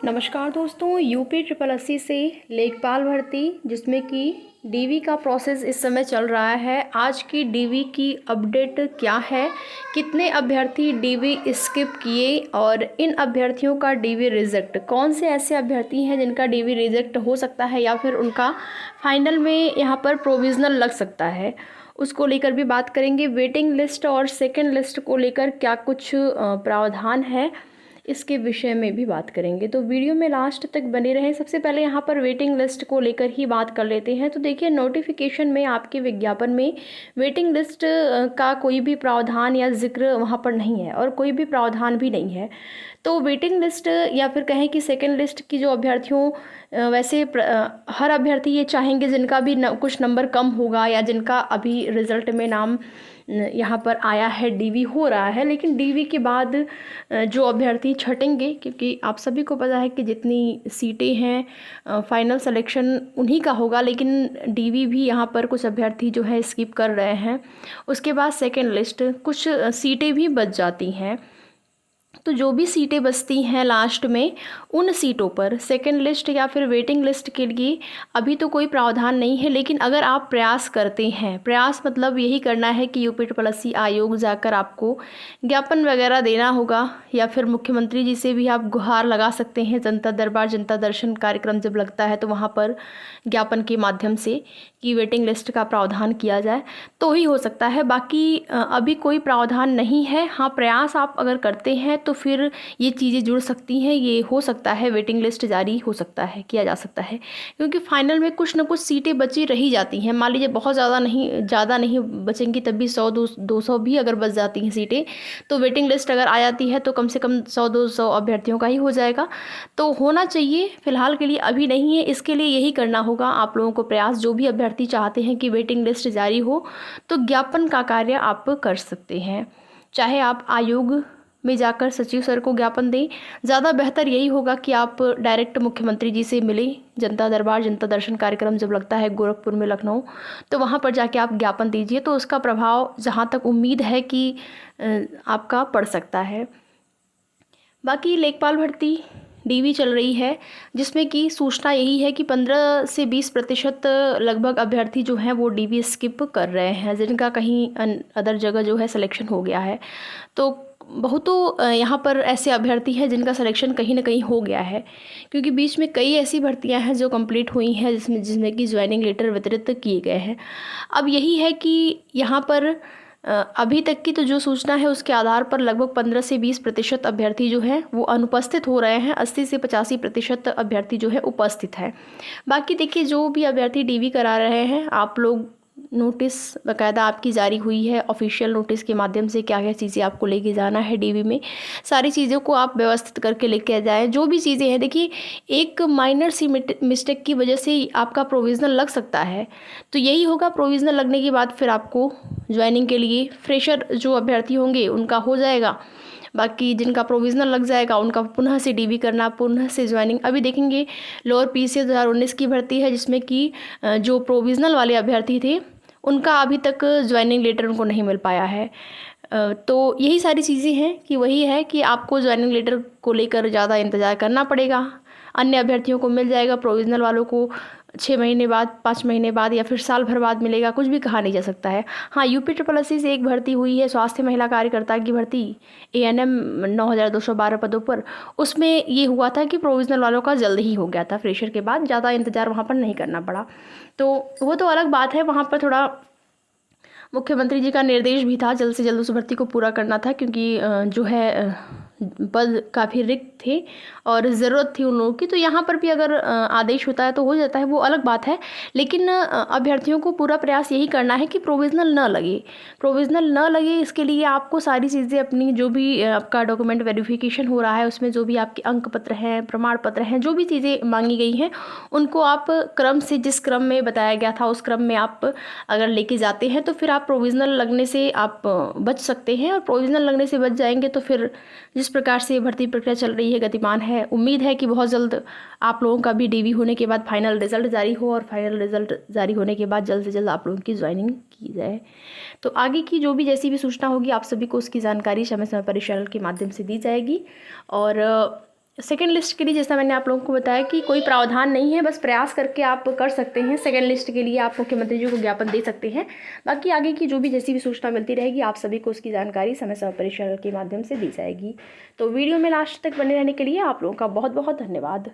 नमस्कार दोस्तों, UP triple SC से लेखपाल भर्ती जिसमें कि डीवी का प्रोसेस इस समय चल रहा है। आज की डीवी की अपडेट क्या है, कितने अभ्यर्थी डीवी स्किप किए और इन अभ्यर्थियों का डीवी रिजेक्ट, कौन से ऐसे अभ्यर्थी हैं जिनका डीवी रिजेक्ट हो सकता है या फिर उनका फाइनल में यहाँ पर प्रोविज़नल लग सकता है, उसको लेकर भी बात करेंगे। वेटिंग लिस्ट और सेकंड लिस्ट को लेकर क्या कुछ प्रावधान है, इसके विषय में भी बात करेंगे। तो वीडियो में लास्ट तक बने रहें। सबसे पहले यहाँ पर वेटिंग लिस्ट को लेकर ही बात कर लेते हैं। तो देखिए, नोटिफिकेशन में आपके विज्ञापन में वेटिंग लिस्ट का कोई भी प्रावधान या जिक्र वहाँ पर नहीं है और कोई भी प्रावधान भी नहीं है। तो वेटिंग लिस्ट या फिर कहें कि सेकंड लिस्ट की जो अभ्यर्थियों वैसे हर अभ्यर्थी ये चाहेंगे जिनका भी कुछ नंबर कम होगा या जिनका अभी रिज़ल्ट में नाम यहाँ पर आया है, डीवी हो रहा है, लेकिन डीवी के बाद जो अभ्यर्थी छटेंगे, क्योंकि आप सभी को पता है कि जितनी सीटें हैं फाइनल सिलेक्शन उन्हीं का होगा, लेकिन डीवी भी यहाँ पर कुछ अभ्यर्थी जो है स्किप कर रहे हैं। उसके बाद सेकंड लिस्ट, कुछ सीटें भी बच जाती हैं। तो जो भी सीटें बचती हैं लास्ट में, उन सीटों पर सेकंड लिस्ट या फिर वेटिंग लिस्ट के लिए अभी तो कोई प्रावधान नहीं है। लेकिन अगर आप प्रयास करते हैं, प्रयास मतलब यही करना है कि यूपी ट्रिपल एससी आयोग जाकर आपको ज्ञापन वगैरह देना होगा या फिर मुख्यमंत्री जी से भी आप गुहार लगा सकते हैं। जनता दरबार, जनता दर्शन कार्यक्रम जब लगता है तो वहाँ पर ज्ञापन के माध्यम से कि वेटिंग लिस्ट का प्रावधान किया जाए तो ही हो सकता है। बाकी अभी कोई प्रावधान नहीं है। हाँ, प्रयास आप अगर करते हैं तो फिर ये चीज़ें जुड़ सकती हैं, ये हो सकता है, वेटिंग लिस्ट जारी हो सकता है, किया जा सकता है, क्योंकि फाइनल में कुछ ना कुछ सीटें बची रही जाती हैं। मान लीजिए बहुत ज़्यादा नहीं बचेंगी, तब भी 100-200 भी अगर बच जाती हैं सीटें, तो वेटिंग लिस्ट अगर आ जाती है तो कम से कम 100-200 अभ्यर्थियों का ही हो जाएगा। तो होना चाहिए, फिलहाल के लिए अभी नहीं है। इसके लिए यही करना होगा आप लोगों को प्रयास, जो भी अभ्यर्थी चाहते हैं कि वेटिंग लिस्ट जारी हो तो ज्ञापन का कार्य आप कर सकते हैं। चाहे आप आयोग में जाकर सचिव सर को ज्ञापन दें, ज़्यादा बेहतर यही होगा कि आप डायरेक्ट मुख्यमंत्री जी से मिलें। जनता दरबार, जनता दर्शन कार्यक्रम जब लगता है गोरखपुर में, लखनऊ, तो वहाँ पर जाके आप ज्ञापन दीजिए, तो उसका प्रभाव जहाँ तक उम्मीद है कि आपका पड़ सकता है। बाकी लेखपाल भर्ती डीवी चल रही है, जिसमें कि सूचना यही है कि 15 से 20% लगभग अभ्यर्थी जो हैं वो डीवी स्किप कर रहे हैं, जिनका कहीं अदर जगह जो है सिलेक्शन हो गया है। तो बहुतों यहाँ पर ऐसे अभ्यर्थी हैं जिनका सिलेक्शन कहीं ना कहीं हो गया है, क्योंकि बीच में कई ऐसी भर्तियाँ हैं जो कंप्लीट हुई हैं जिसमें कि ज्वाइनिंग लेटर वितरित किए गए हैं। अब यही है कि यहाँ पर अभी तक की तो जो सूचना है उसके आधार पर लगभग 15 से 20% अभ्यर्थी जो हैं वो अनुपस्थित हो रहे हैं। 80 से 85% अभ्यर्थी जो है उपस्थित है। बाकी देखिए, जो भी अभ्यर्थी डीवी करा रहे हैं, आप लोग नोटिस बाकायदा आपकी जारी हुई है ऑफिशियल नोटिस के माध्यम से, क्या क्या चीज़ें आपको लेके जाना है डीवी में, सारी चीज़ों को आप व्यवस्थित करके लेके जाएं। जो भी चीज़ें हैं, देखिए, एक माइनर सी मिस्टेक की वजह से आपका प्रोविज़नल लग सकता है, तो यही होगा। प्रोविज़नल लगने के बाद फिर आपको ज्वाइनिंग के लिए फ्रेशर जो अभ्यर्थी होंगे उनका हो जाएगा। बाकी जिनका प्रोविज़नल लग जाएगा उनका पुनः से डीवी करना, पुनः से ज्वाइनिंग। अभी देखेंगे लोअर पीसीएस 2019 की भर्ती है, जिसमें कि जो प्रोविज़नल वाले अभ्यर्थी थे उनका अभी तक ज्वाइनिंग लेटर उनको नहीं मिल पाया है। तो यही सारी चीज़ें हैं कि वही है कि आपको ज्वाइनिंग लेटर को लेकर ज़्यादा इंतज़ार करना पड़ेगा। अन्य अभ्यर्थियों को मिल जाएगा, प्रोविज़नल वालों को 6 महीने बाद, 5 महीने बाद या फिर साल भर बाद मिलेगा, कुछ भी कहा नहीं जा सकता है। हाँ, यूपी ट्रिपल एससी से एक भर्ती हुई है, स्वास्थ्य महिला कार्यकर्ता की भर्ती, एएनएम 9212 पदों पर। उसमें ये हुआ था कि प्रोविज़नल वालों का जल्द ही हो गया था, फ्रेशर के बाद ज़्यादा इंतज़ार वहाँ पर नहीं करना पड़ा। तो वो तो अलग बात है, वहाँ पर थोड़ा मुख्यमंत्री जी का निर्देश भी था जल्द से जल्द उस भर्ती को पूरा करना था, क्योंकि जो है पद काफ़ी रिक्त थे और ज़रूरत थी उन लोगों की। तो यहाँ पर भी अगर आदेश होता है तो हो जाता है, वो अलग बात है। लेकिन अभ्यर्थियों को पूरा प्रयास यही करना है कि प्रोविज़नल न लगे, प्रोविज़नल न लगे। इसके लिए आपको सारी चीज़ें अपनी, जो भी आपका डॉक्यूमेंट वेरिफिकेशन हो रहा है उसमें जो भी आपके अंक पत्र हैं, प्रमाण पत्र हैं, जो भी चीज़ें मांगी गई हैं, उनको आप क्रम से, जिस क्रम में बताया गया था उस क्रम में आप अगर लेके जाते हैं तो फिर आप प्रोविज़नल लगने से आप बच सकते हैं। और प्रोविज़नल लगने से बच जाएंगे तो फिर जिस प्रकार से भर्ती प्रक्रिया चल रही है, गतिमान है, उम्मीद है कि बहुत जल्द आप लोगों का भी डीवी होने के बाद फाइनल रिजल्ट जारी हो और फाइनल रिजल्ट जारी होने के बाद जल्द से जल्द आप लोगों की ज्वाइनिंग की जाए। तो आगे की जो भी जैसी भी सूचना होगी आप सभी को उसकी जानकारी समय समय पर इस चैनल के माध्यम से दी जाएगी। और सेकेंड लिस्ट के लिए जैसा मैंने आप लोगों को बताया कि कोई प्रावधान नहीं है, बस प्रयास करके आप कर सकते हैं। सेकेंड लिस्ट के लिए आप मुख्यमंत्री जी को ज्ञापन दे सकते हैं। बाकी आगे की जो भी जैसी भी सूचना मिलती रहेगी आप सभी को उसकी जानकारी समय समय परिक्षण के माध्यम से दी जाएगी। तो वीडियो में लास्ट तक बने रहने के लिए आप लोगों का बहुत बहुत धन्यवाद।